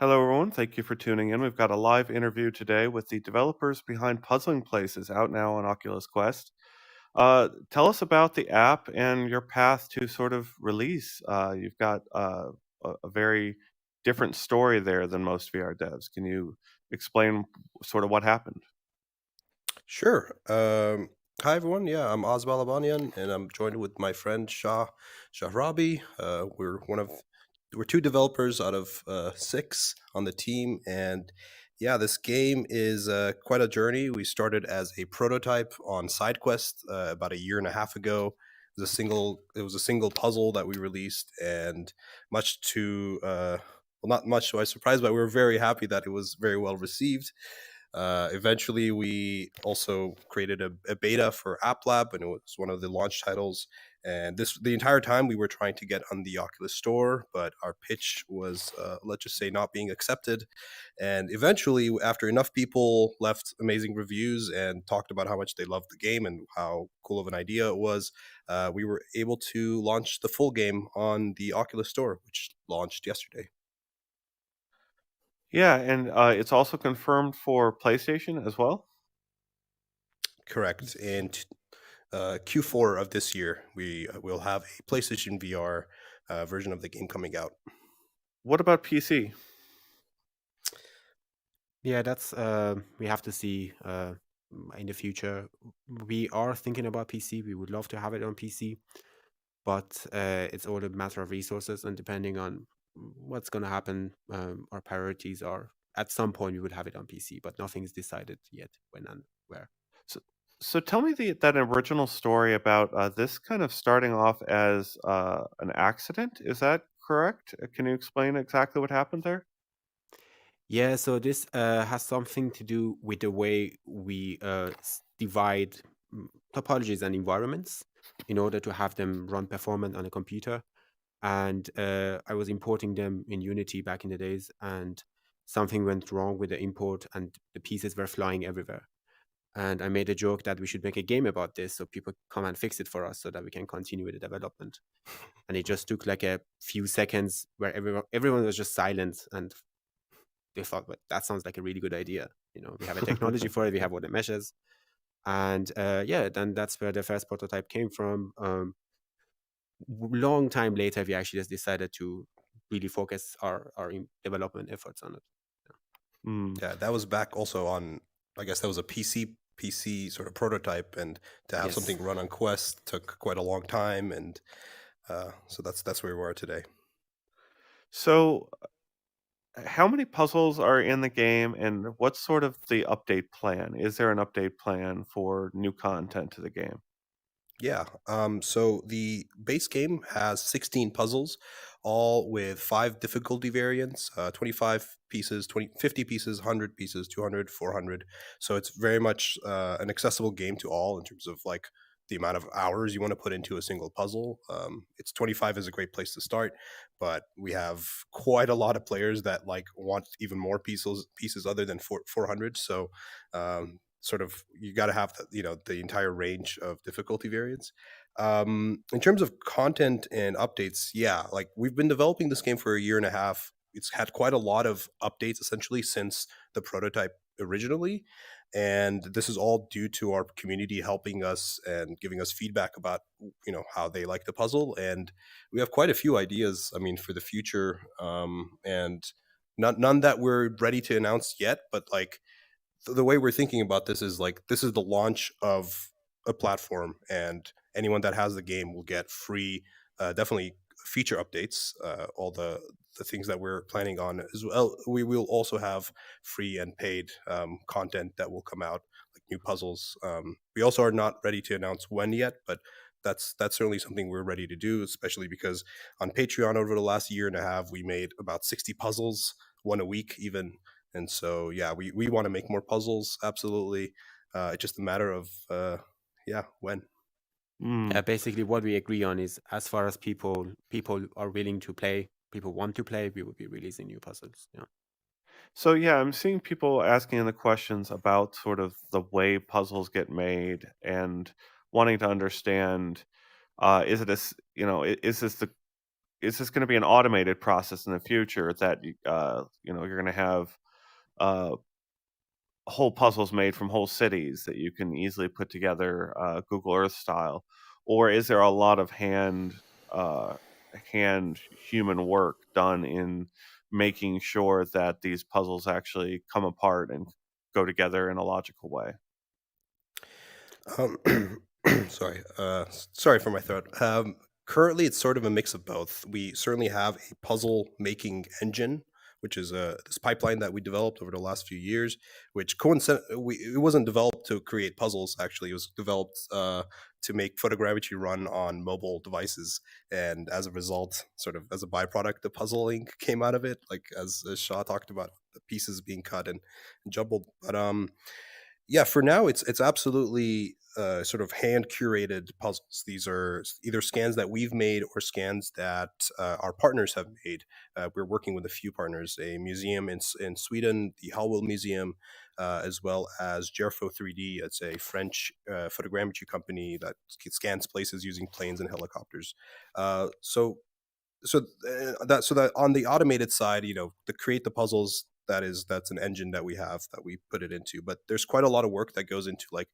Hello, everyone. Thank you for tuning in. We've got a live interview today with the developers behind Puzzling Places out now on Oculus Quest. Tell us about the app and your path to sort of release. You've got a very different story there than most VR devs. Can you explain sort of what happened? Sure. Hi everyone. Yeah, I'm Oz Balabanian, and I'm joined with my friend Shahrabi. We're two developers out of six on the team, and yeah, this game is quite a journey. We started as a prototype on SideQuest about a year and a half ago. It was a single puzzle that we released, and much to well, not much to my surprise, but we were very happy that it was very well received. Eventually, we also created a beta for App Lab, and it was one of the launch titles. And the entire time we were trying to get on the Oculus Store, but our pitch was, let's just say, not being accepted. And eventually, after enough people left amazing reviews and talked about how much they loved the game and how cool of an idea it was, we were able to launch the full game on the Oculus Store, which launched yesterday. Yeah, and it's also confirmed for PlayStation as well. Correct. And Q4 of this year, we will have a PlayStation VR version of the game coming out. What about PC? Yeah, that's we have to see in the future. We are thinking about PC. We would love to have it on PC, but it's all a matter of resources, and depending on what's going to happen, our priorities are at some point we would have it on PC, but nothing is decided yet when and where. So, so tell me that original story about this kind of starting off as an accident. Is that correct? Can you explain exactly what happened there? Yeah, so this has something to do with the way we divide topologies and environments in order to have them run performant on a computer. And I was importing them in Unity back in the days, and something went wrong with the import, and the pieces were flying everywhere. And I made a joke that we should make a game about this so people come and fix it for us so that we can continue with the development. And it just took like a few seconds where everyone was just silent, and they thought, "But that sounds like a really good idea. We have a technology for it. We have all the meshes." And yeah, then that's where the first prototype came from. Long time later, we actually just decided to really focus our development efforts on it. Hmm. Yeah, that was back also on. I guess that was a PC sort of prototype, and to have Yes. something run on Quest took quite a long time, and so that's where we are today. So, how many puzzles are in the game, and what's sort of the update plan? Is there an update plan for new content to the game? Yeah. So the base game has 16 puzzles, all with five difficulty variants, 25 pieces, 50 pieces, 100 pieces, 200, 400. So it's very much an accessible game to all in terms of like the amount of hours you want to put into a single puzzle. It's 25 is a great place to start, but we have quite a lot of players that like want even more pieces other than 400. So sort of you got to have the entire range of difficulty variants. In terms of content and updates, yeah, like we've been developing this game for a year and a half. It's had quite a lot of updates essentially since the prototype originally, and this is all due to our community helping us and giving us feedback about how they like the puzzle. And we have quite a few ideas, I mean, for the future, and none that we're ready to announce yet, but like the way we're thinking about this is like this is the launch of a platform, and anyone that has the game will get free, definitely feature updates, all the things that we're planning on as well. We will also have free and paid content that will come out, like new puzzles. We also are not ready to announce when yet, but that's certainly something we're ready to do, especially because on Patreon over the last year and a half we made about 60 puzzles, one a week even. And so, yeah, we want to make more puzzles. Absolutely. It's just a matter of, yeah, when. Hmm. Basically, what we agree on is as far as people are willing to play, people want to play, we will be releasing new puzzles. Yeah. So yeah, I'm seeing people asking the questions about sort of the way puzzles get made and wanting to understand, is it a, is this is this going to be an automated process in the future that you're going to have uh, whole puzzles made from whole cities that you can easily put together Google Earth style, or is there a lot of uh, hand human work done in making sure that these puzzles actually come apart and go together in a logical way? Um, sorry for my throat. Currently, it's sort of a mix of both. We certainly have a puzzle making engine, which is this pipeline that we developed over the last few years. Which it wasn't developed to create puzzles. Actually, it was developed to make photogrammetry run on mobile devices, and as a result, sort of as a byproduct, the puzzling came out of it. Like as Shaw talked about, the pieces being cut and jumbled. But yeah, for now it's absolutely sort of hand curated puzzles. These are either scans that we've made or scans that our partners have made. We're working with a few partners, a museum in Sweden, the Hallwell Museum, as well as Gerfo 3D. It's a French photogrammetry company that scans places using planes and helicopters. So that on the automated side, to create the puzzles, that's an engine that we have that we put it into. But there's quite a lot of work that goes into like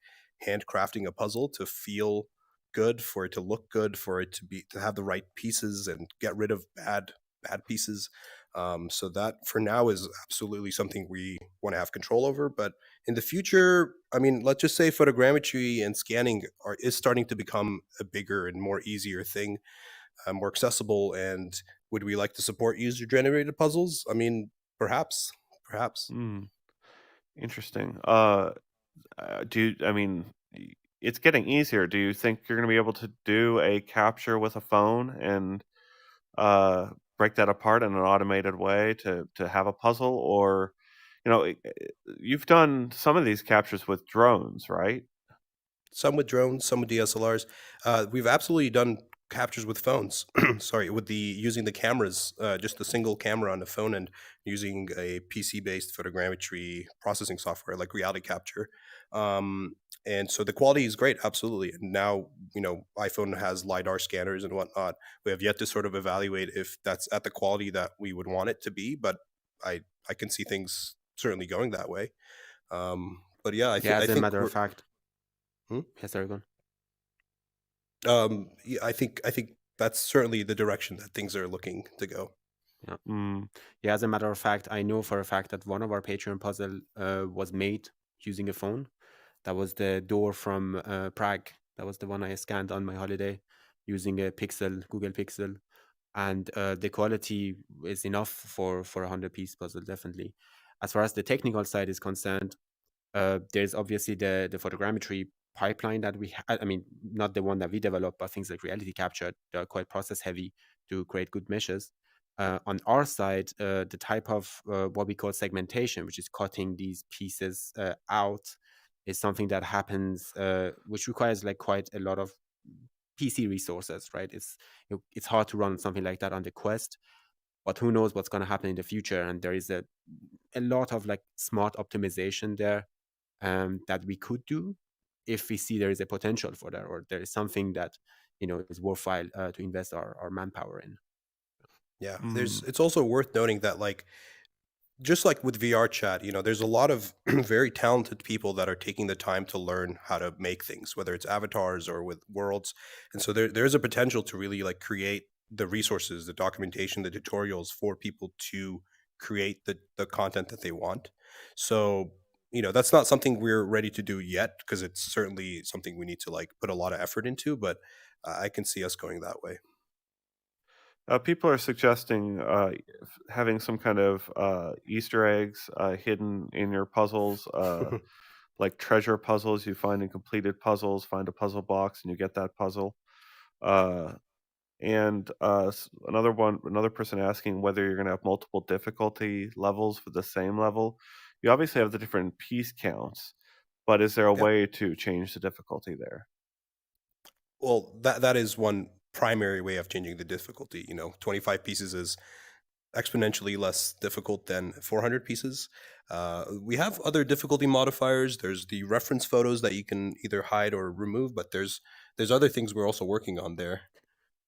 handcrafting a puzzle to feel good, for it to look good, for it to have the right pieces and get rid of bad pieces. So that for now is absolutely something we want to have control over. But in the future, I mean, let's just say photogrammetry and scanning is starting to become a bigger and more easier thing, more accessible. And would we like to support user generated puzzles? I mean, perhaps. Hmm, interesting. I mean, it's getting easier. Do you think you're going to be able to do a capture with a phone and uh, break that apart in an automated way to have a puzzle? Or, you've done some of these captures with drones, right? Some with drones, some with DSLRs. We've absolutely done captures with phones. Sorry, with the using the cameras, just a single camera on the phone, and using a PC-based photogrammetry processing software like Reality Capture. And so the quality is great, absolutely. And now, iPhone has LiDAR scanners and whatnot. We have yet to sort of evaluate if that's at the quality that we would want it to be, but I can see things certainly going that way. But yeah, Yeah, I as a think matter of we're. fact, Hmm? yes, sorry, go on. Yeah, I think that's certainly the direction that things are looking to go. Yeah. Mm, Yeah, as a matter of fact, I know for a fact that one of our Patreon puzzle was made using a phone. That was the door from Prague. That was the one I scanned on my holiday using a Pixel, Google Pixel, and the quality is enough for a 100-piece puzzle, definitely. As far as the technical side is concerned, there's obviously the photogrammetry pipeline that we I mean, not the one that we develop, but things like reality capture, they are quite process heavy to create good meshes. On our side, the type of what we call segmentation, which is cutting these pieces out, is something that happens, which requires like quite a lot of PC resources, right? It's hard to run something like that on the Quest, but who knows what's going to happen in the future? And there is a lot of like smart optimization there that we could do if we see there is a potential for that, or there is something that is worthwhile to invest our manpower in. Yeah, mm. it's also worth noting that, like, just like with VR chat, there's a lot of very talented people that are taking the time to learn how to make things, whether it's avatars or with worlds. And so there's a potential to really like create the resources, the documentation, the tutorials for people to create the content that they want. So, that's not something we're ready to do yet, because it's certainly something we need to like put a lot of effort into, but I can see us going that way. People are suggesting having some kind of Easter eggs hidden in your puzzles, like treasure puzzles. You find incompleted puzzles, find a puzzle box, and you get that puzzle. Uh, and another person asking whether you're going to have multiple difficulty levels for the same level. You obviously have the different piece counts, but is there a Yeah. way to change the difficulty there? Well, that is one primary way of changing the difficulty. 25 pieces is exponentially less difficult than 400 pieces. We have other difficulty modifiers. There's the reference photos that you can either hide or remove, but there's other things we're also working on there.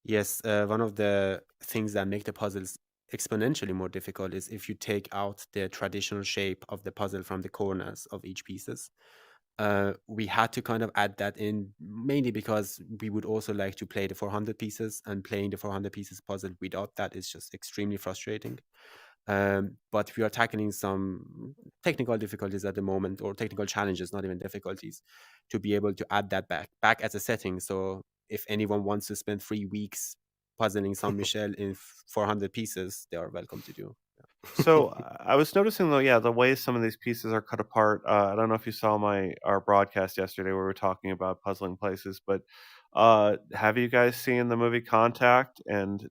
Yes, one of the things that make the puzzles exponentially more difficult is if you take out the traditional shape of the puzzle from the corners of each pieces. We had to kind of add that in mainly because we would also like to play the 400 pieces, and playing the 400 pieces puzzle without that is just extremely frustrating. But we are tackling some technical difficulties at the moment, or technical challenges, not even difficulties, to be able to add that back as a setting. So if anyone wants to spend 3 weeks puzzling Saint Michel in 400 pieces, they are welcome to do. So I was noticing though, yeah, the way some of these pieces are cut apart. I don't know if you saw our broadcast yesterday where we were talking about puzzling places, but have you guys seen the movie Contact and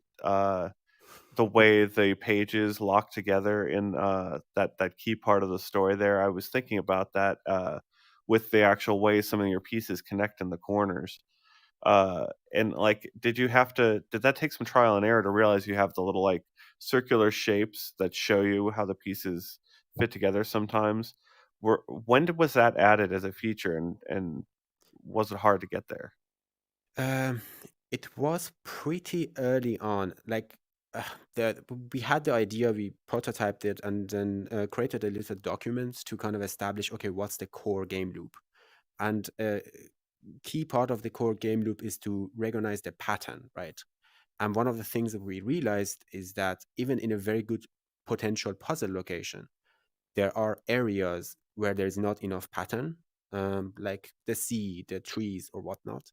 the way the pages lock together in that key part of the story there? I was thinking about that with the actual way some of your pieces connect in the corners. And like, did that take some trial and error to realize you have the little like circular shapes that show you how the pieces fit together sometimes? Was that added as a feature, and was it hard to get there? Um, it was pretty early on. Like, uh, we had the idea, we prototyped it, and then created a little document to kind of establish, okay, what's the core game loop? And key part of the core game loop is to recognize the pattern, right? And one of the things that we realized is that even in a very good potential puzzle location, there are areas where there's not enough pattern, like the sea, the trees, or whatnot.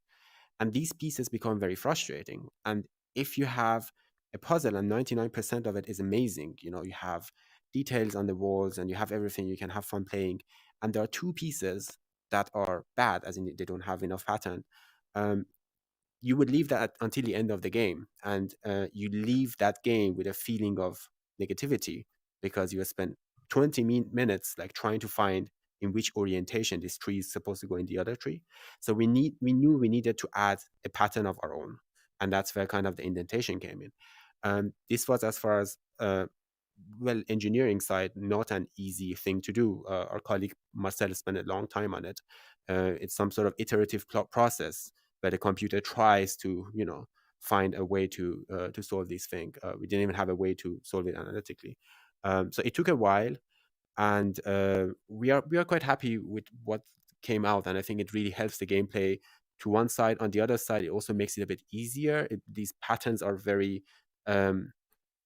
And these pieces become very frustrating. And if you have a puzzle and 99% of it is amazing, you have details on the walls and you have everything, you can have fun playing. And there are two pieces that are bad, as in they don't have enough pattern. Um, you would leave that until the end of the game, and you leave that game with a feeling of negativity because you have spent 20 minutes like trying to find in which orientation this tree is supposed to go in the other tree. So we knew we needed to add a pattern of our own, and that's where kind of the indentation came in. This was, as far as well, engineering side, not an easy thing to do. Our colleague Marcel spent a long time on it. It's some sort of iterative process where the computer tries to, find a way to solve this thing. We didn't even have a way to solve it analytically. So it took a while, and we are quite happy with what came out, and I think it really helps the gameplay to one side. On the other side, it also makes it a bit easier. These patterns are very um,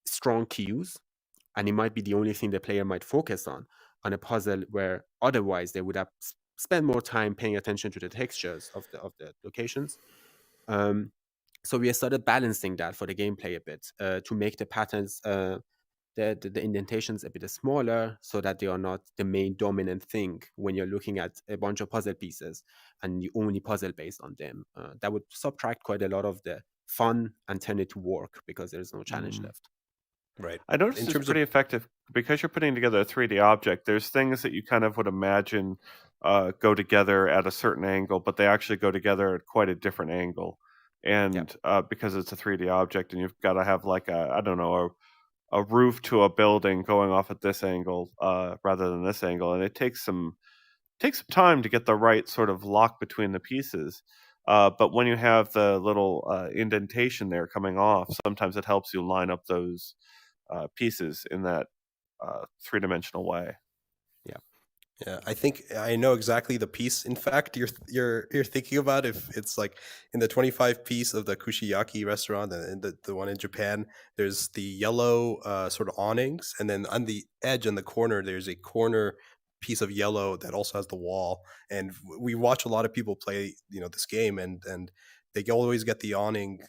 strong cues, and it might be the only thing the player might focus on a puzzle where otherwise they would have spent more time paying attention to the textures of the locations. Um, so we started balancing that for the gameplay a bit, to make the patterns, the indentations a bit smaller, so that they are not the main dominant thing when you're looking at a bunch of puzzle pieces and you only puzzle based on them. That would subtract quite a lot of the fun and turn it to work because there's no challenge Mm. left. Right. I noticed In it's terms of pretty effective because you're putting together a 3D object. There's things that you kind of would imagine go together at a certain angle, but they actually go together at quite a different angle. Yeah. And because it's a 3D object, and you've got to have like I don't know, a roof to a building going off at this angle rather than this angle, and it takes some time to get the right sort of lock between the pieces. But when you have the little indentation there coming off, sometimes it helps you line up those pieces in that three-dimensional way. Yeah. Yeah, I think I know exactly the piece. In fact, you're thinking about if it's like in the 25 piece of the Kushiyaki restaurant and the one in Japan. There's the yellow sort of awnings, and then on the edge in the corner, there's a corner piece of yellow that also has the wall. And we watch a lot of people play, this game, and they always get the awning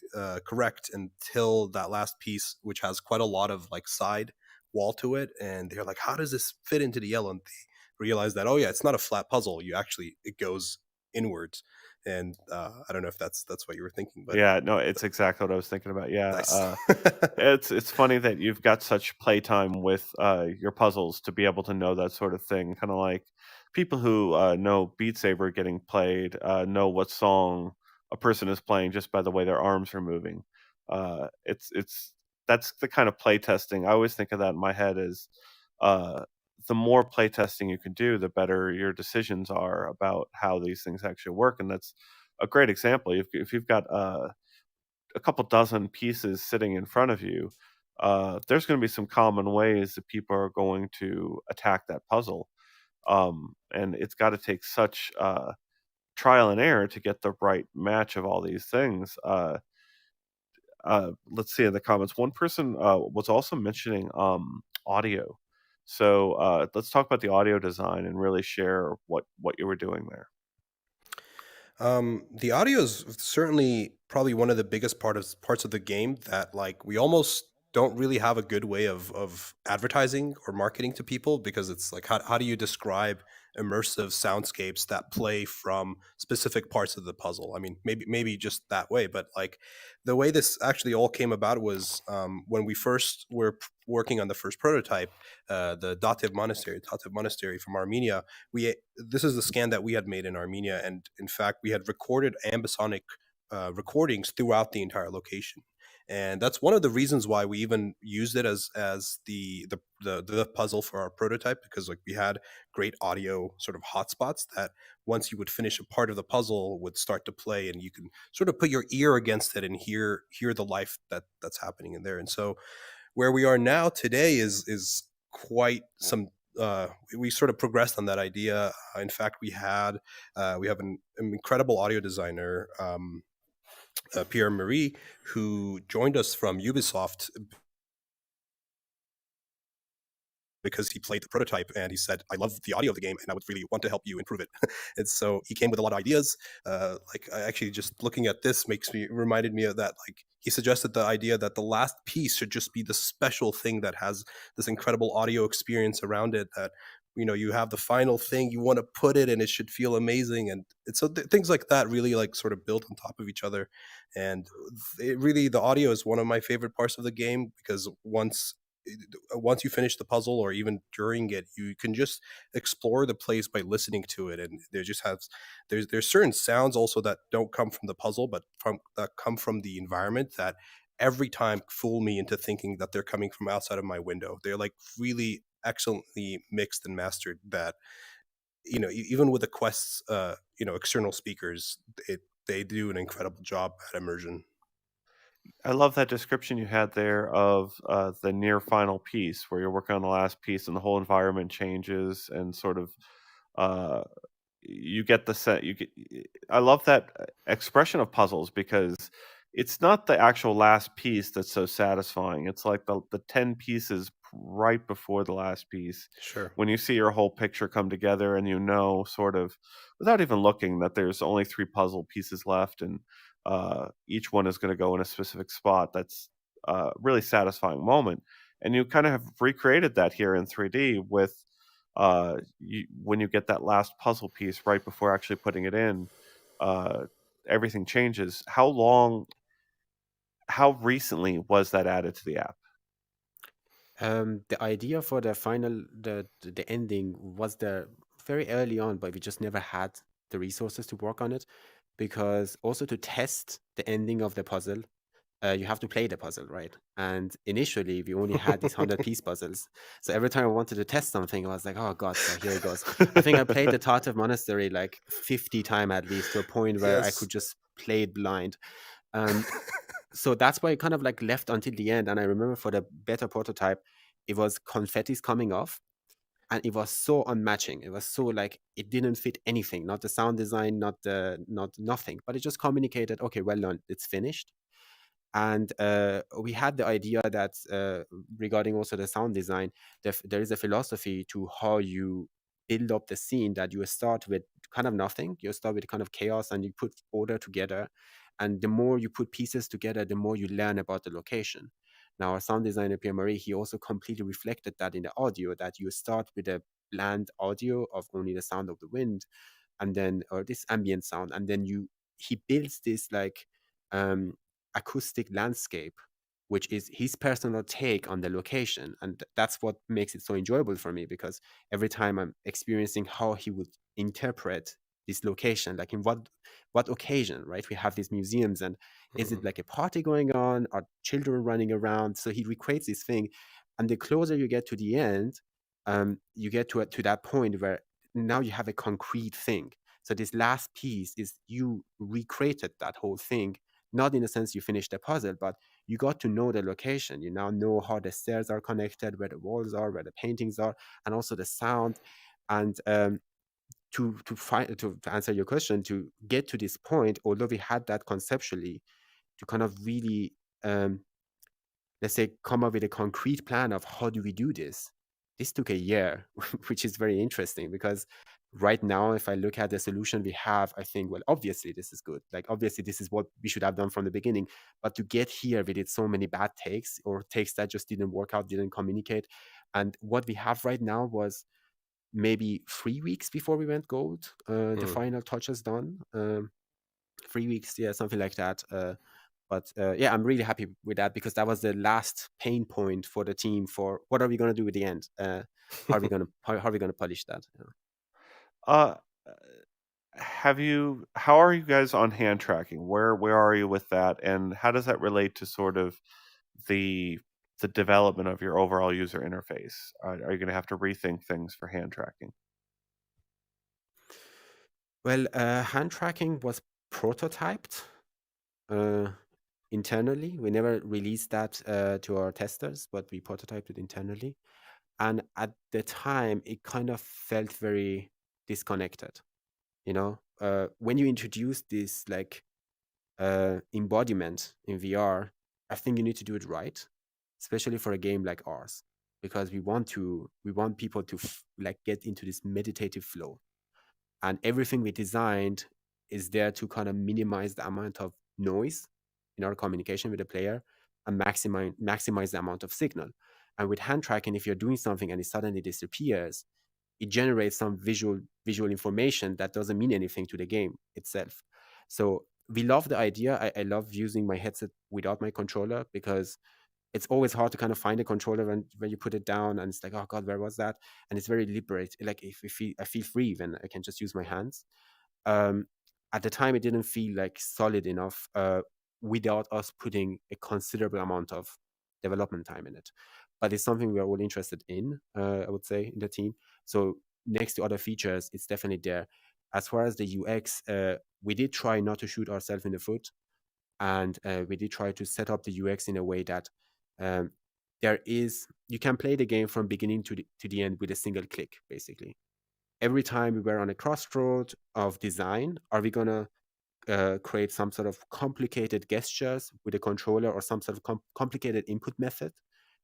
correct until that last piece, which has quite a lot of like side wall to it, and they're like, "How does this fit into the yellow?" And realize that, oh yeah, it's not a flat puzzle, it goes inwards. And I don't know if that's what you were thinking, but Yeah, no, it's exactly what I was thinking about. Yeah, nice. it's funny that you've got such playtime with your puzzles to be able to know that sort of thing. Kind of like people who know Beat Saber getting played know what song a person is playing just by the way their arms are moving. It's that's the kind of play testing. I always think of that in my head as uh, the more play testing you can do, the better your decisions are about how these things actually work, and that's a great example. If you've got a couple dozen pieces sitting in front of you, there's going to be some common ways that people are going to attack that puzzle. And it's got to take such trial and error to get the right match of all these things. Let's see in the comments. One person was also mentioning audio. So let's talk about the audio design and really share what you were doing there. The audio is certainly probably one of the biggest parts of the game that like we almost don't really have a good way of advertising or marketing to people, because it's like how do you describe immersive soundscapes that play from specific parts of the puzzle? I mean, maybe just that way, but like the way this actually all came about was when we first were working on the first prototype, the Datev Monastery from Armenia. We This is the scan that we had made in Armenia, and in fact, we had recorded ambisonic recordings throughout the entire location. And that's one of the reasons why we even used it as the puzzle for our prototype, because like we had great audio sort of hotspots that once you would finish a part of the puzzle would start to play, and you can sort of put your ear against it and hear the life that's happening in there. And so where we are now today is quite some we sort of progressed on that idea. In fact, we have an incredible audio designer, Pierre Marie, who joined us from Ubisoft because he played the prototype and he said, I love the audio of the game and I would really want to help you improve it. And so he came with a lot of ideas. Like I actually just looking at this reminded me of that. Like he suggested the idea that the last piece should just be the special thing that has this incredible audio experience around it, that you have the final thing, you want to put it and it should feel amazing. And it's so things like that really like sort of build on top of each other. And the audio is one of my favorite parts of the game, because once you finish the puzzle or even during it, you can just explore the place by listening to it. And there's certain sounds also that don't come from the puzzle, but that come from the environment, that every time fool me into thinking that they're coming from outside of my window. They're like really excellently mixed and mastered, that even with the Quest's external speakers, they do an incredible job at immersion. I love that description you had there of the near final piece where you're working on the last piece and the whole environment changes and sort of uh, you get the set. I love that expression of puzzles because it's not the actual last piece that's so satisfying. It's like the 10 pieces right before the last piece Sure. when you see your whole picture come together and sort of without even looking that there's only 3 puzzle pieces left and each one is going to go in a specific spot. That's a really satisfying moment. And you kind of have recreated that here in 3D with when you get that last puzzle piece right before actually putting it in, uh, everything changes. How recently was that added to the app? The idea for the final, the ending was there very early on, but we just never had the resources to work on it, because also to test the ending of the puzzle, you have to play the puzzle, right? And initially, we only had these 100-piece puzzles. So every time I wanted to test something, I was like, oh God, so here it goes. I think I played the Tatev Monastery like 50 times at least, to a point where I Yes. could just play it blind. So that's why I kind of like left until the end. And I remember for the beta prototype, it was confetti's coming off, and it was so unmatching. It was so like it didn't fit anything, not the sound design, not nothing, but it just communicated, okay, well done, it's finished. And we had the idea that regarding also the sound design, there is a philosophy to how you build up the scene, that you start with kind of nothing, you start with kind of chaos, and you put order together. And the more you put pieces together, the more you learn about the location. Now, our sound designer, Pierre Marie, he also completely reflected that in the audio, that you start with a bland audio of only the sound of the wind, and then, or this ambient sound, and then he builds this like um acoustic landscape, which is his personal take on the location. And that's what makes it so enjoyable for me, because every time I'm experiencing how he would interpret this location, like in what occasion, right? We have these museums, and is it Mhm. like a party going on? Are children running around? So he recreates this thing. And the closer you get to the end, you get to that point where now you have a concrete thing. So this last piece is you recreated that whole thing not in the sense you finished the puzzle, but you got to know the location. You now know how the stairs are connected, where the walls are, where the paintings are, and also the sound. And to answer your question, to get to this point, although we had that conceptually, to kind of really let's say come up with a concrete plan of how do we do this. This took a year, which is very interesting because right now, if I look at the solution we have, I think, well, obviously this is good. Like obviously this is what we should have done from the beginning. But to get here, we did so many bad takes or takes that just didn't work out, didn't communicate. And what we have right now was maybe 3 weeks before we went gold. The Mm. final touches done. 3 weeks, yeah, something like that. But yeah, I'm really happy with that because that was the last pain point for the team. For what are we going to do at the end? How are we going to polish that? Yeah. Uh, how are you guys on hand tracking? Where are you with that, and how does that relate to sort of the the development of your overall user interface? Are you going to have to rethink things for hand tracking? Well, hand tracking was prototyped uh, internally. We never released that to our testers, but we prototyped it internally. And at the time, it kind of felt very disconnected. When you introduce this like embodiment in VR, I think you need to do it right, especially for a game like ours, because we want people to like get into this meditative flow, and everything we designed is there to kind of minimize the amount of noise in our communication with the player and maximize the amount of signal. And with hand tracking, if you're doing something and it suddenly disappears, it generates some visual information that doesn't mean anything to the game itself. So we love the idea. I love using my headset without my controller because it's always hard to kind of find a controller when you put it down and it's like, oh god, where was that? And it's very liberating. Like if I feel free when I can just use my hands. um, at the time, it didn't feel like solid enough without us putting a considerable amount of development time in it. But it's something we are all interested in, I would say, in the team. So next to other features, it's definitely there. As far as the UX, we did try not to shoot ourselves in the foot, and we did try to set up the UX in a way that um, you can play the game from beginning to the end with a single click, basically. Every time we were on a crossroad of design, are we going to create some sort of complicated gestures with a controller or some sort of complicated input method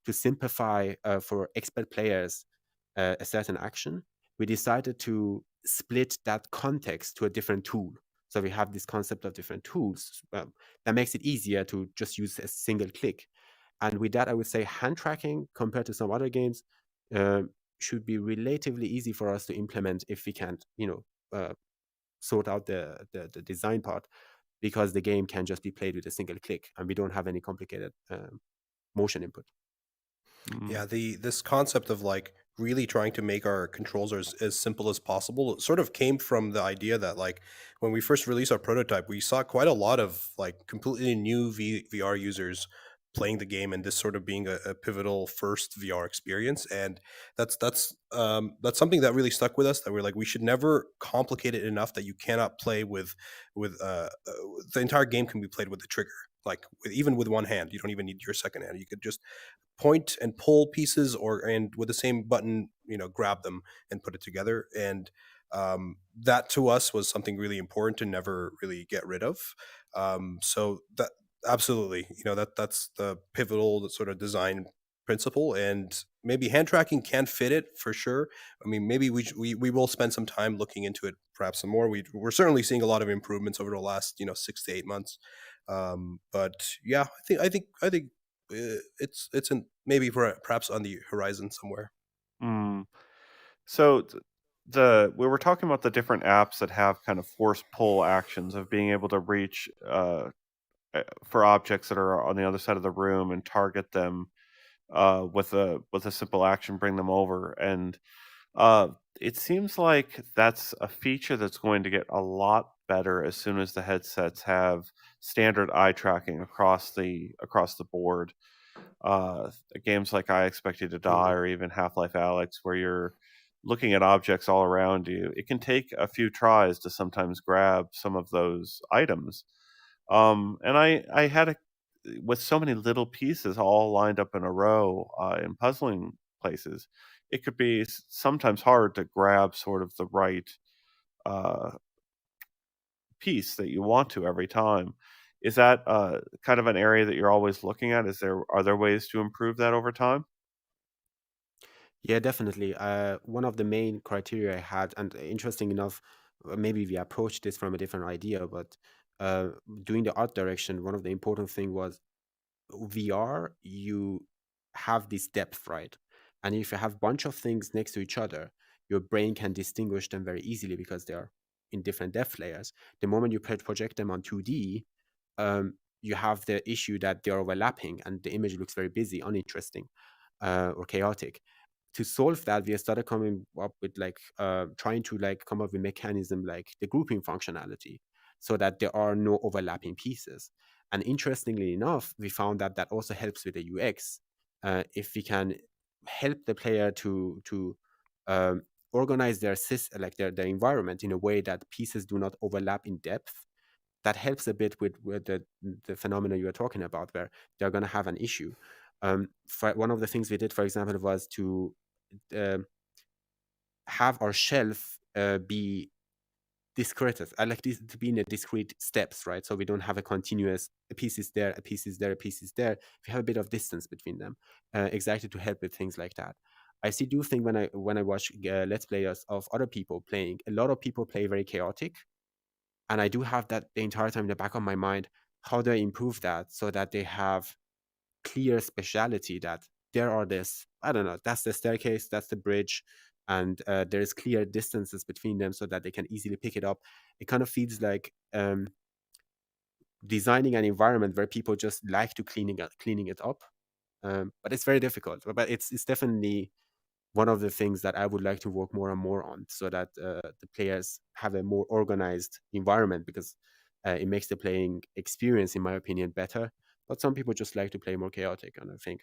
to simplify for expert players a certain action? We decided to split that context to a different tool. So we have this concept of different tools that makes it easier to just use a single click. And with that, I would say hand tracking compared to some other games uh, should be relatively easy for us to implement if we can, sort out the design part, because the game can just be played with a single click and we don't have any complicated motion input. Yeah, this concept of like really trying to make our controls as simple as possible, it sort of came from the idea that like when we first released our prototype, we saw quite a lot of like completely new VR users playing the game and this sort of being a pivotal first VR experience. And that's something that really stuck with us, that we're like, we should never complicate it enough that you cannot play with the entire game can be played with the trigger. Like even with one hand, you don't even need your second hand. You could just point and pull pieces, or and with the same button, grab them and put it together. And that to us was something really important to never really get rid of. So that absolutely, that's the pivotal sort of design principle. And maybe hand tracking can fit it for sure. I mean, maybe we will spend some time looking into it, perhaps some more. We're certainly seeing a lot of improvements over the last 6 to 8 months. But yeah, I think it's in maybe perhaps on the horizon somewhere. Mm. So we were talking about the different apps that have kind of force pull actions of being able to reach for objects that are on the other side of the room and target them with a simple action, bring them over. And it seems like that's a feature that's going to get a lot better as soon as the headsets have standard eye tracking across the board. Games like I Expect You to Die Mm. or even Half-Life Alyx, where you're looking at objects all around you, it can take a few tries to sometimes grab some of those items. And I had a with so many little pieces all lined up in a row in puzzling places, it could be sometimes hard to grab sort of the right uh, piece that you want to every time. Is that kind of an area that you're always looking at? Are there ways to improve that over time? Yeah, definitely. One of the main criteria I had, and interesting enough, maybe we approached this from a different idea, but uh, doing the art direction, one of the important thing was VR. You have this depth, right? And if you have bunch of things next to each other, your brain can distinguish them very easily because they are in different depth layers. The moment you project them on 2D, you have the issue that they are overlapping and the image looks very busy, uninteresting, or chaotic. To solve that, we started coming up with like trying to like come up with mechanism like the grouping functionality, so that there are no overlapping pieces. And interestingly enough, we found that that also helps with the UX. If we can help the player to um, organize like their environment in a way that pieces do not overlap in depth, that helps a bit with the phenomena you are talking about, where they're going to have an issue. For one of the things we did, for example, was to um have our shelf be discrete. I like this to be in a discrete steps, right? So we don't have a continuous a piece is there, a piece is there, a piece is there. We have a bit of distance between them, exactly to help with things like that. I still do think when I watch let's players of other people playing, a lot of people play very chaotic, and I do have that the entire time in the back of my mind. How do I improve that so that they have clear speciality, that there are this, I don't know, that's the staircase, that's the bridge, and there's clear distances between them so that they can easily pick it up. It kind of feels like designing an environment where people just like to cleaning it up. But it's very difficult. But it's definitely one of the things that I would like to work more and more on, so that the players have a more organized environment, because it makes the playing experience, in my opinion, better. But some people just like to play more chaotic, and I think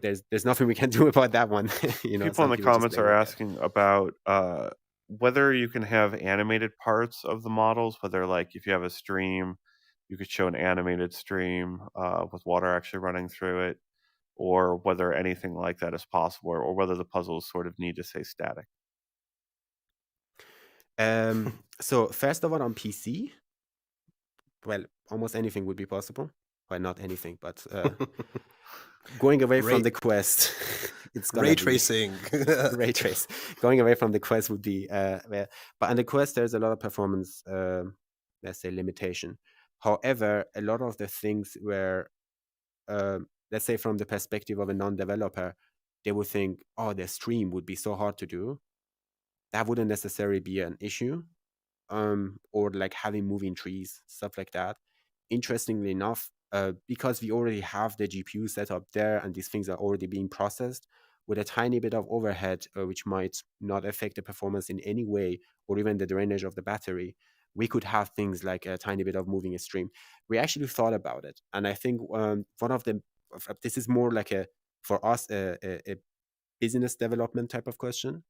there's nothing we can do about that one. People in Some the people just comments play are more chaotic. asking about whether you can have animated parts of the models, whether like if you have a stream, you could show an animated stream with water actually running through it, or whether anything like that is possible, or whether the puzzles sort of need to stay static. So first of all, on PC, well, almost anything would be possible. Well, not anything, but going away from ray the Quest, it's gonna ray be tracing. ray trace. Going away from the Quest would be well, but on the Quest there's a lot of performance, let's say, limitation. However, a lot of the things where, let's say, from the perspective of a non-developer, they would think, oh, the stream would be so hard to do. That wouldn't necessarily be an issue. Or like having moving trees, stuff like that. Interestingly enough, because we already have the GPU set up there and these things are already being processed, with a tiny bit of overhead, which might not affect the performance in any way, or even the drainage of the battery, we could have things like a tiny bit of moving a stream. We actually thought about it, and I think one of the this is more like a for us a business development type of question,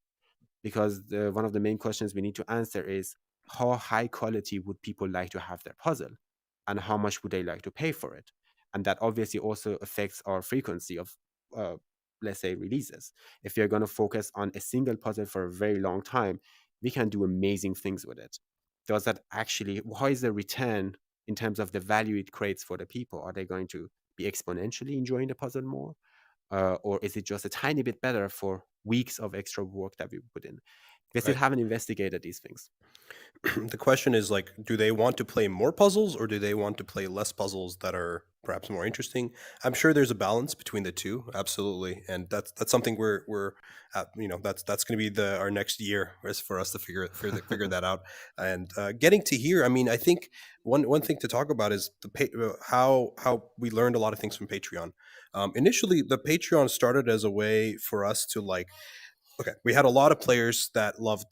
because one of the main questions we need to answer is how high quality would people like to have their puzzle, and how much would they like to pay for it. And that obviously also affects our frequency of uh, let's say releases. If you're going to focus on a single puzzle for a very long time, we can do amazing things with it. Does that actually, how is the return in terms of the value it creates for the people? Are they going to be exponentially enjoying the puzzle more, or is it just a tiny bit better for weeks of extra work that we put in? We still Right. haven't investigated these things. The question is like, do they want to play more puzzles or do they want to play less puzzles that are perhaps more interesting? I'm sure there's a balance between the two, absolutely, and that's something we're that's going to be the our next year is for us to figure that out. And getting to here, I mean, I think one thing to talk about is how we learned a lot of things from Patreon. Initially, the Patreon started as a way for us to like, okay, we had a lot of players that loved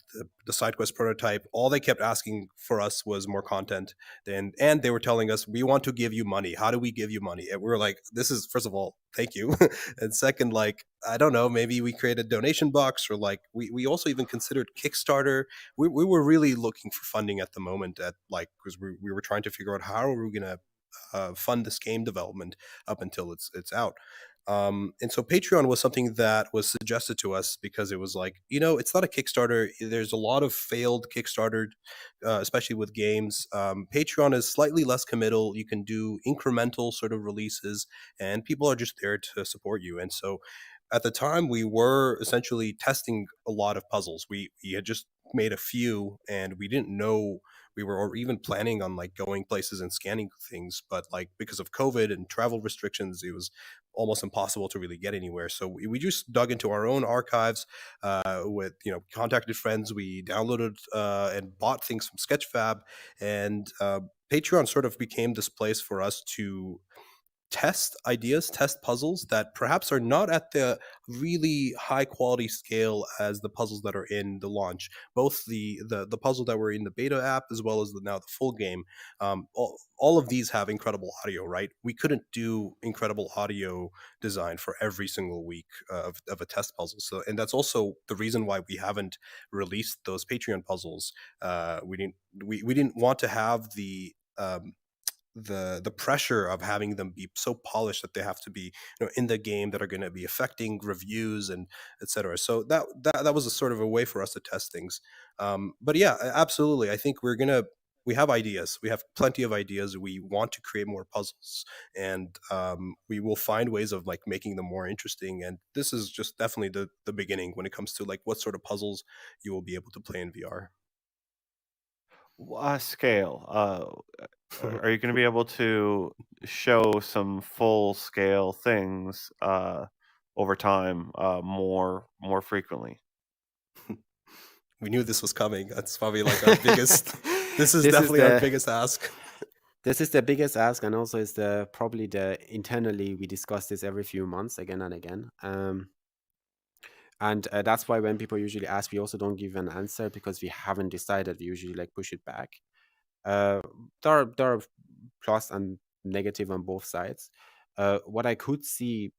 the side quest prototype. All they kept asking for us was more content, and they were telling us, we want to give you money. How do we give you money? And we were like, this is, first of all, thank you, and second, like, I don't know, maybe we create a donation box, or like we also even considered Kickstarter. We were really looking for funding at the moment, at like, because we were trying to figure out how are we gonna fund this game development up until it's out. And so Patreon was something that was suggested to us because it was like, it's not a Kickstarter. There's a lot of failed Kickstarter, especially with games. Patreon is slightly less committal. You can do incremental sort of releases, and people are just there to support you. And so at the time, we were essentially testing a lot of puzzles. We had just made a few, and we didn't know we were or even planning on like going places and scanning things, but like because of COVID and travel restrictions, it was almost impossible to really get anywhere. So we just dug into our own archives, with contacted friends. We downloaded and bought things from Sketchfab, and Patreon sort of became this place for us to test ideas, test puzzles that perhaps are not at the really high quality scale as the puzzles that are in the launch. Both the puzzle that were in the beta app as well as now the full game. All of these have incredible audio, right? We couldn't do incredible audio design for every single week of a test puzzle. So, and that's also the reason why we haven't released those Patreon puzzles. We didn't want to have the pressure of having them be so polished that they have to be in the game that are going to be affecting reviews and etc. So that was a sort of a way for us to test things. But yeah, absolutely, I think we have ideas. We have plenty of ideas. We want to create more puzzles, and we will find ways of like making them more interesting. And this is just definitely the beginning when it comes to like what sort of puzzles you will be able to play in VR. Scale. Are you going to be able to show some full scale things over time, more frequently? We knew this was coming. That's probably like our biggest. This is This is definitely our the biggest ask. this is the biggest ask, and also is the probably the internally we discuss this every few months again and again. And that's why when people usually ask, we also don't give an answer because we haven't decided. We usually like push it back. Uh, there are plus and negative on both sides. What I could see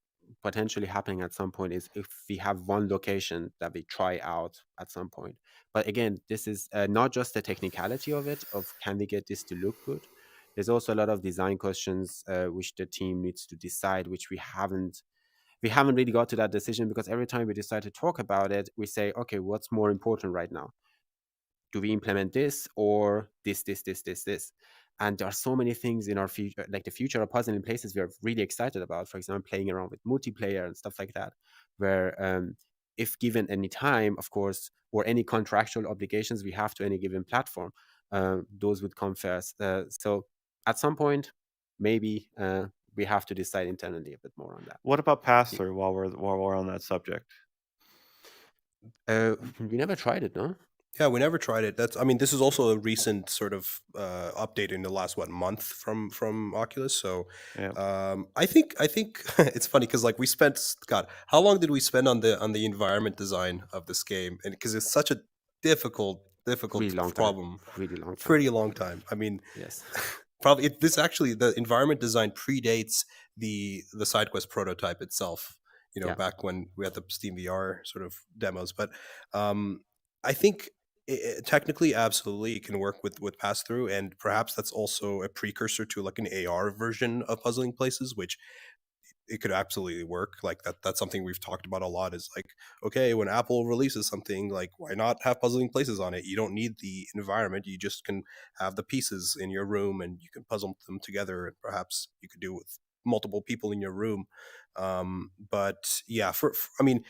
potentially happening at some point is if we have one location that we try out at some point. But again, this is not just the technicality of it, of can we get this to look good. There's also a lot of design questions which the team needs to decide, which we haven't really got to that decision because every time we decide to talk about it, we say, okay, what's more important right now? Do we implement this or this? And there are so many things in our future, like the future of puzzling places we are really excited about. For example, playing around with multiplayer and stuff like that, where if given any time, of course, or any contractual obligations we have to any given platform, those would come first. So at some point, maybe we have to decide internally a bit more on that. What about pass through while we're on that subject? We never tried it, no? Yeah, we never tried it. This is also a recent sort of update in the last month from Oculus. So Yeah. I think it's funny because like we spent, God, how long did we spend on the environment design of this game? And because it's such a difficult Really long time. problem, Really long time. pretty long time. I mean, Yes. probably this actually the environment design predates the side quest prototype itself. Yeah. Back when we had the Steam VR sort of demos, but I think technically, absolutely, it can work with pass through, and perhaps that's also a precursor to like an AR version of puzzling places, which it could absolutely work. Like that's something we've talked about a lot, is like, okay, when Apple releases something, like why not have puzzling places on it? You don't need the environment, you just can have the pieces in your room and you can puzzle them together, and perhaps you could do it with multiple people in your room. But yeah, I mean,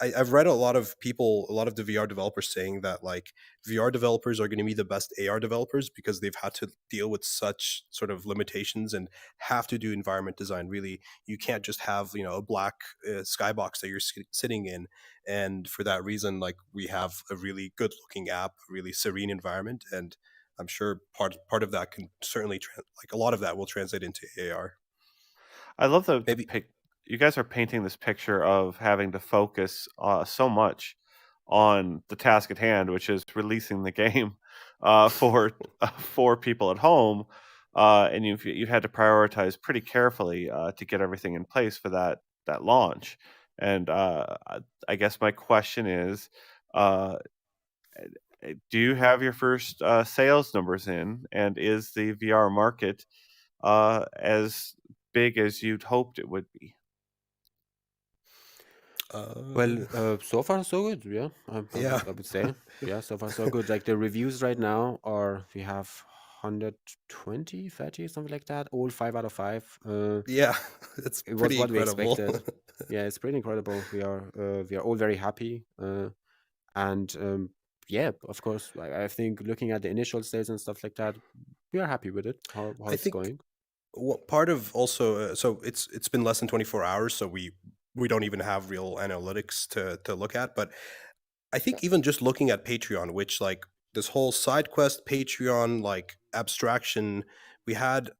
I've read a lot of people, a lot of the VR developers saying that like VR developers are going to be the best AR developers because they've had to deal with such sort of limitations and have to do environment design. Really, you can't just have a black skybox that you're sitting in, and for that reason, like we have a really good looking app, a really serene environment, and I'm sure part of that can certainly like a lot of that will translate into AR. I love the Maybe you guys are painting this picture of having to focus so much on the task at hand, which is releasing the game for people at home, and you've had to prioritize pretty carefully to get everything in place for that launch. And I guess my question is, uh, do you have your first sales numbers in, and is the VR market as big as you'd hoped it would be? Uh, Well, so far so good. Yeah, yeah, I would say. Yeah, so far so good. Like the reviews right now are we have 120, 30, something like that. All 5 out of 5. yeah, it's It was pretty what we incredible. expected. Yeah, it's pretty incredible. We are all very happy. And yeah, of course, I think looking at the initial sales and stuff like that, we are happy with it. How I it's think going. what part of also so it's been less than 24 hours, so we don't even have real analytics to look at, but I think even just looking at Patreon, which like this whole side quest Patreon like abstraction, we had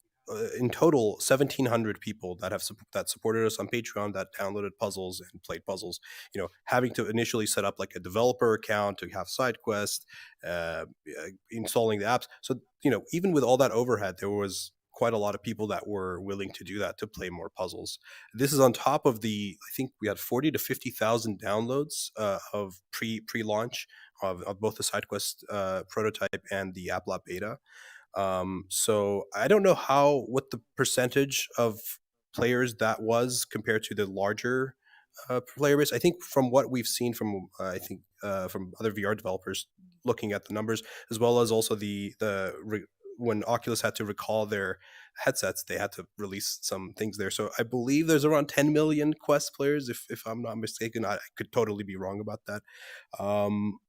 in total 1,700 people that that supported us on Patreon, that downloaded puzzles and played puzzles. You know, having to initially set up like a developer account to have side quests, installing the apps. So you know, even with all that overhead, there was quite a lot of people that were willing to do that to play more puzzles. This is on top of the, I think we had 40 to 50,000 downloads of pre launch of both the SideQuest prototype and the App Lab beta. So I don't know what the percentage of players that was compared to the larger player base. I think from what we've seen from from other VR developers looking at the numbers, as well as also when Oculus had to recall their headsets, they had to release some things there. So I believe there's around 10 million Quest players, if I'm not mistaken. I could totally be wrong about that.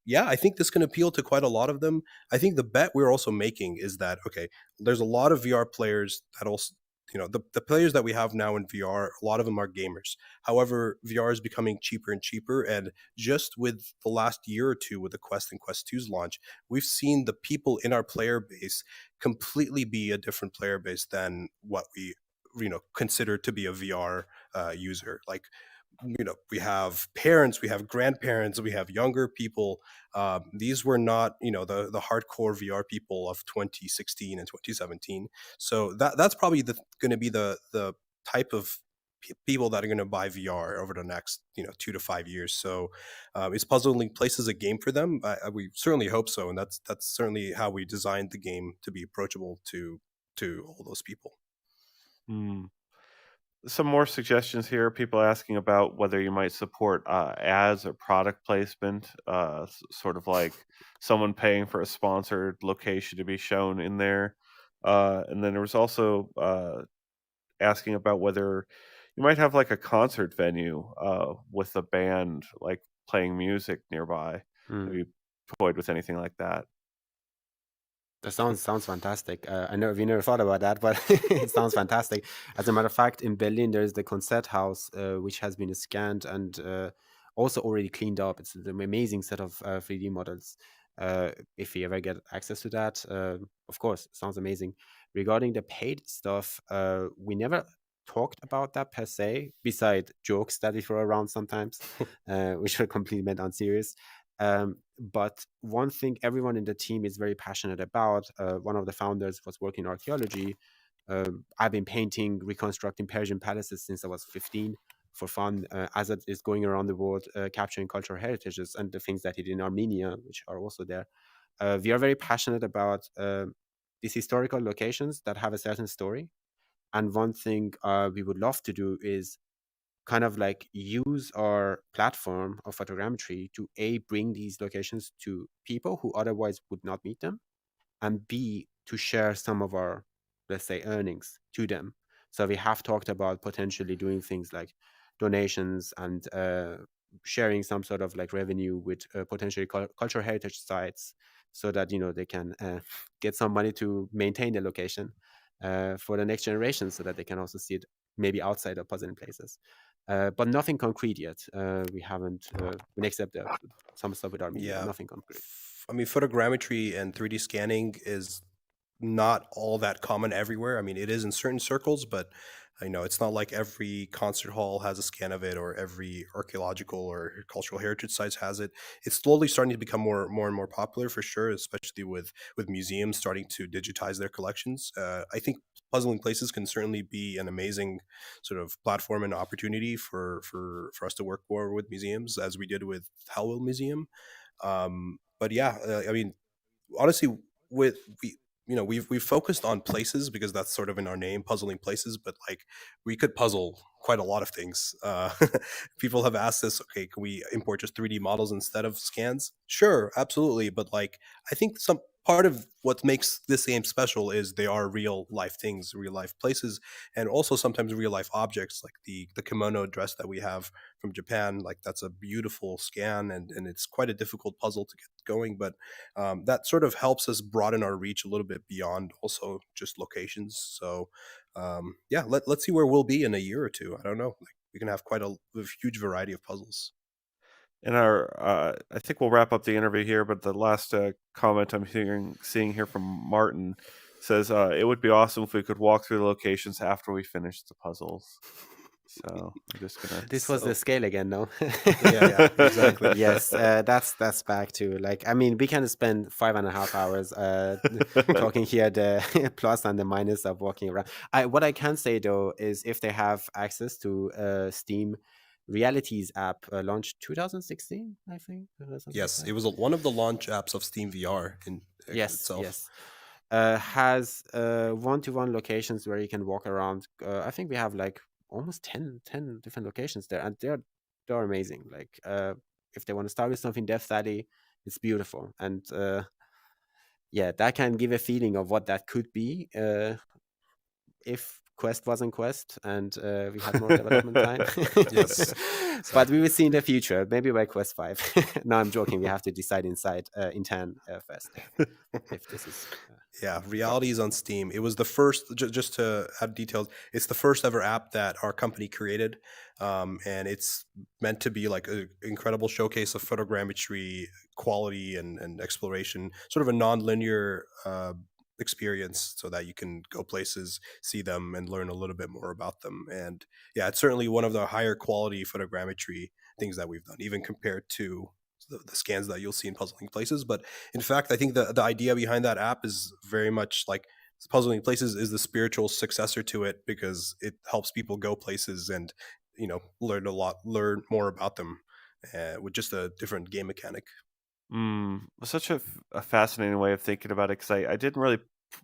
Yeah, I think this can appeal to quite a lot of them. I think the bet we're also making is that okay, there's a lot of VR players that also, you know, the players that we have now in VR, a lot of them are gamers. However, VR is becoming cheaper and cheaper, and just with the last year or two with the Quest and Quest 2's launch, we've seen the people in our player base completely be a different player base than what we, you know, consider to be a VR user. Like, you know, we have parents, we have grandparents, we have younger people. These were not, you know, the hardcore VR people of 2016 and 2017. So that's probably going to be the type of people that are going to buy VR over the next, you know, 2 to 5 years. So is Puzzling Places a game for them? We certainly hope so, and that's certainly how we designed the game to be approachable to all those people. Hmm. Some more suggestions here. People asking about whether you might support ads or product placement, sort of like someone paying for a sponsored location to be shown in there. And then there was also asking about whether you might have like a concert venue with a band like playing music nearby. Have Mm. you toyed with anything like that? That sounds fantastic. I know we never thought about that, but it sounds fantastic. As a matter of fact, in Berlin there is the concert house, which has been scanned and also already cleaned up. It's an amazing set of 3D models. If we ever get access to that, of course, sounds amazing. Regarding the paid stuff, we never talked about that per se, beside jokes that we throw around sometimes, which are completely meant unserious. But one thing everyone in the team is very passionate about, one of the founders was working in archaeology. I've been painting, reconstructing Persian palaces since I was 15 for fun. Azad is going around the world capturing cultural heritages and the things that he did in Armenia, which are also there. We are very passionate about these historical locations that have a certain story. And one thing we would love to do is kind of like use our platform of photogrammetry to A, bring these locations to people who otherwise would not meet them, and B, to share some of our, let's say, earnings to them. So we have talked about potentially doing things like donations and sharing some sort of like revenue with potentially cultural heritage sites, so that, you know, they can get some money to maintain the location for the next generation, so that they can also see it maybe outside of puzzling places. But nothing concrete yet. We haven't, except some stuff with Armenia, but Yeah. nothing concrete. I mean, photogrammetry and 3D scanning is not all that common everywhere. I mean, it is in certain circles, but you know, it's not like every concert hall has a scan of it, or every archaeological or cultural heritage sites has it. It's slowly starting to become more and more popular for sure, especially with museums starting to digitize their collections. I think Puzzling Places can certainly be an amazing sort of platform and opportunity for us to work more with museums, as we did with Hellwell Museum. But yeah, I mean, honestly, with we we've focused on places because that's sort of in our name, puzzling places, but like we could puzzle quite a lot of things. People have asked us, okay, can we import just 3D models instead of scans? Sure, absolutely, but like I think some part of what makes this game special is they are real life things, real life places, and also sometimes real life objects, like the kimono dress that we have from Japan. Like that's a beautiful scan, and it's quite a difficult puzzle to get going, but that sort of helps us broaden our reach a little bit beyond also just locations. So yeah, let's see where we'll be in a year or two. I don't know. Like we can have quite a huge variety of puzzles. In our, I think we'll wrap up the interview here, but the last comment I'm seeing here from Martin says it would be awesome if we could walk through the locations after we finish the puzzles. So I'm just gonna. This was the So scale again, no? yeah, exactly. Yes, that's back to, like, I mean, we can spend 5.5 hours talking here the plus and the minus of walking around. What I can say though is if they have access to Steam Realities app, launched 2016, I think, or something like Yes, it that. was one of the launch apps of Steam VR in Yes, itself. yes. Has one-to-one locations where you can walk around. I think we have like almost 10 different locations there, and they're amazing. Like, if they want to start with something Death Valley, it's beautiful, and yeah, that can give a feeling of what that could be if Quest wasn't Quest and we had more development time. Yes, But exactly. we will see in the future, maybe by Quest 5. No, I'm joking. We have to decide inside in 10 first if this is Yeah, pro- Realities on Steam. It was the first, just to add details, it's the first ever app that our company created. And it's meant to be like an incredible showcase of photogrammetry quality and exploration, sort of a non-linear experience so that you can go places, see them, and learn a little bit more about them. And yeah, it's certainly one of the higher quality photogrammetry things that we've done, even compared to the scans that you'll see in puzzling places. But in fact, I think the idea behind that app is very much like Puzzling Places is the spiritual successor to it because it helps people go places and learn more about them with just a different game mechanic. Such a fascinating way of thinking about it because I didn't really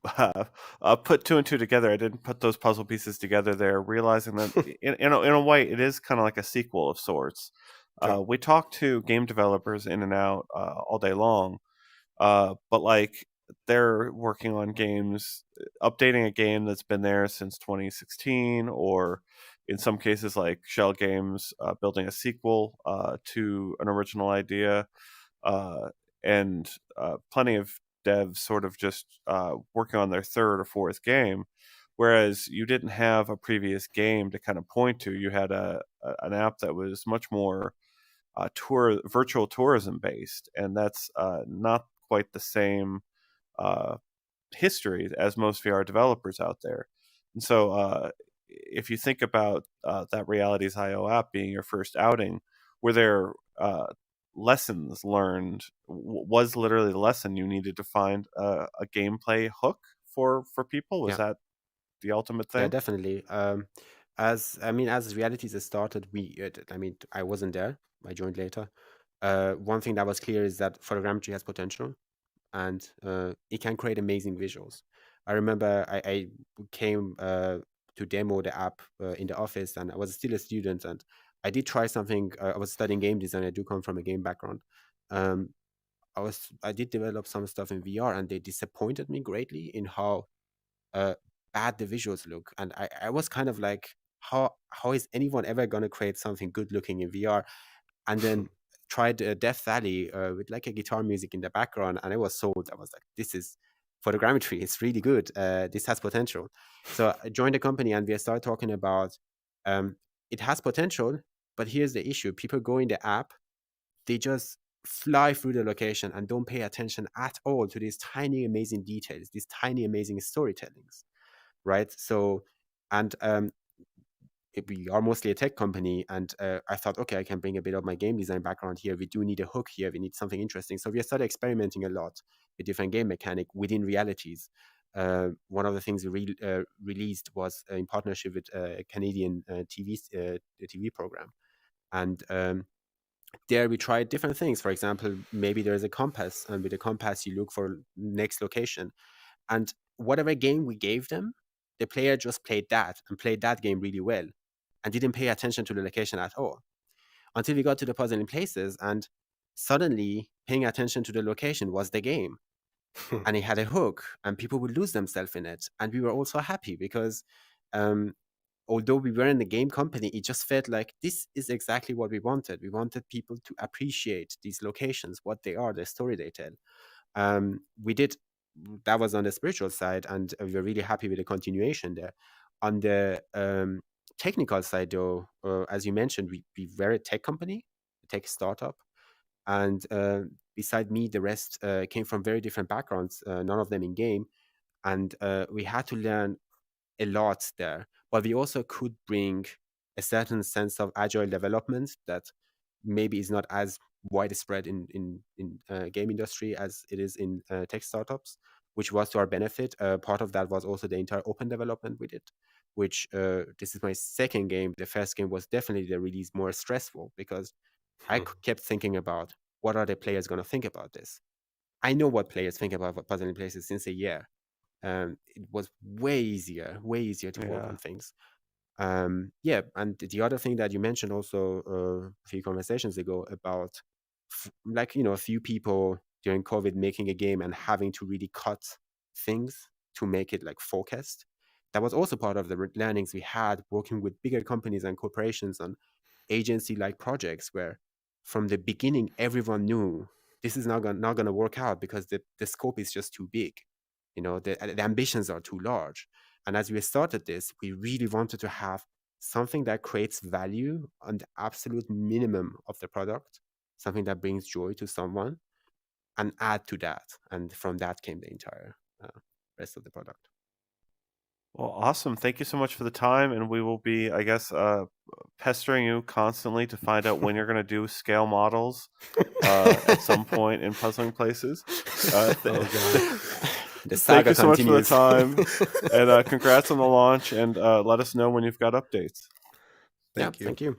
uh, put two and two together. I didn't put those puzzle pieces together there, realizing that in a way it is kind of like a sequel of sorts. Sure. We talk to game developers in and out all day long, but like they're working on games, updating a game that's been there since 2016, or in some cases like Shell Games building a sequel to an original idea, uh, and plenty of devs sort of just working on their third or fourth game. Whereas you didn't have a previous game to kind of point to, you had an app that was much more virtual tourism based, and that's not quite the same uh, history as most VR developers out there. And so, if you think about that Realities IO app being your first outing, were there lessons learned? Was literally the lesson you needed to find a gameplay hook for people? Was yeah. that the ultimate Yeah, thing? definitely. As Realities has started, I wasn't there. I joined later. One thing that was clear is that photogrammetry has potential, and it can create amazing visuals. I remember I came to demo the app in the office, and I was still a student, and I did try something. I was studying game design. I do come from a game background. Um, I did develop some stuff in VR, and they disappointed me greatly in how uh, bad the visuals look. And I was kind of like, how is anyone ever gonna create something good looking in VR? And then tried Death Valley with like a guitar music in the background, and I was sold. I was like, this is photogrammetry. It's really good. This has potential. So I joined the company, and we started talking about um, it has potential, but here's the issue: people go in the app, they just fly through the location and don't pay attention at all to these tiny amazing details, these tiny amazing storytellings, right? So, and we are mostly a tech company, and I thought, okay, I can bring a bit of my game design background here. We do need a hook here. We need something interesting. So we started experimenting a lot with different game mechanic within Realities. One of the things we released was in partnership with a Canadian TV program, and there we tried different things. For example, maybe there's a compass, and with a compass you look for next location. And whatever game we gave them, the player just played that and played that game really well and didn't pay attention to the location at all until we got to the puzzle in places, and suddenly paying attention to the location was the game. And it had a hook and people would lose themselves in it. And we were also happy because although we were in the game company, it just felt like this is exactly what we wanted. We wanted people to appreciate these locations, what they are, the story they tell. We did, that was on the spiritual side, and we were really happy with the continuation there. On the technical side, though, as you mentioned, we were a tech company, a tech startup. And beside me, the rest came from very different backgrounds, none of them in game. And we had to learn a lot there. But we also could bring a certain sense of agile development that maybe is not as widespread in game industry as it is in tech startups, which was to our benefit. Part of that was also the entire open development we did, which this is my second game. The first game was definitely the release more stressful because I kept thinking about what are the players going to think about this. I know what players think about puzzling places since a year. It was way easier to work Yeah. on things. Yeah, and the other thing that you mentioned also a few conversations ago about like, you know, a few people during COVID making a game and having to really cut things to make it like focused. That was also part of the learnings we had working with bigger companies and corporations on agency-like projects where from the beginning everyone knew this is not going to work out because the scope is just too big. You know, the ambitions are too large. And as we started this, we really wanted to have something that creates value on the absolute minimum of the product, something that brings joy to someone, and add to that. And from that came the entire rest of the product. Well, awesome. Thank you so much for the time, and we will be, I guess, pestering you constantly to find out when you're going to do scale models at some point in Puzzling Places. Oh god. The Thank saga you so much for the continues. time, and congrats on the launch, and let us know when you've got updates. Thank you. Thank you.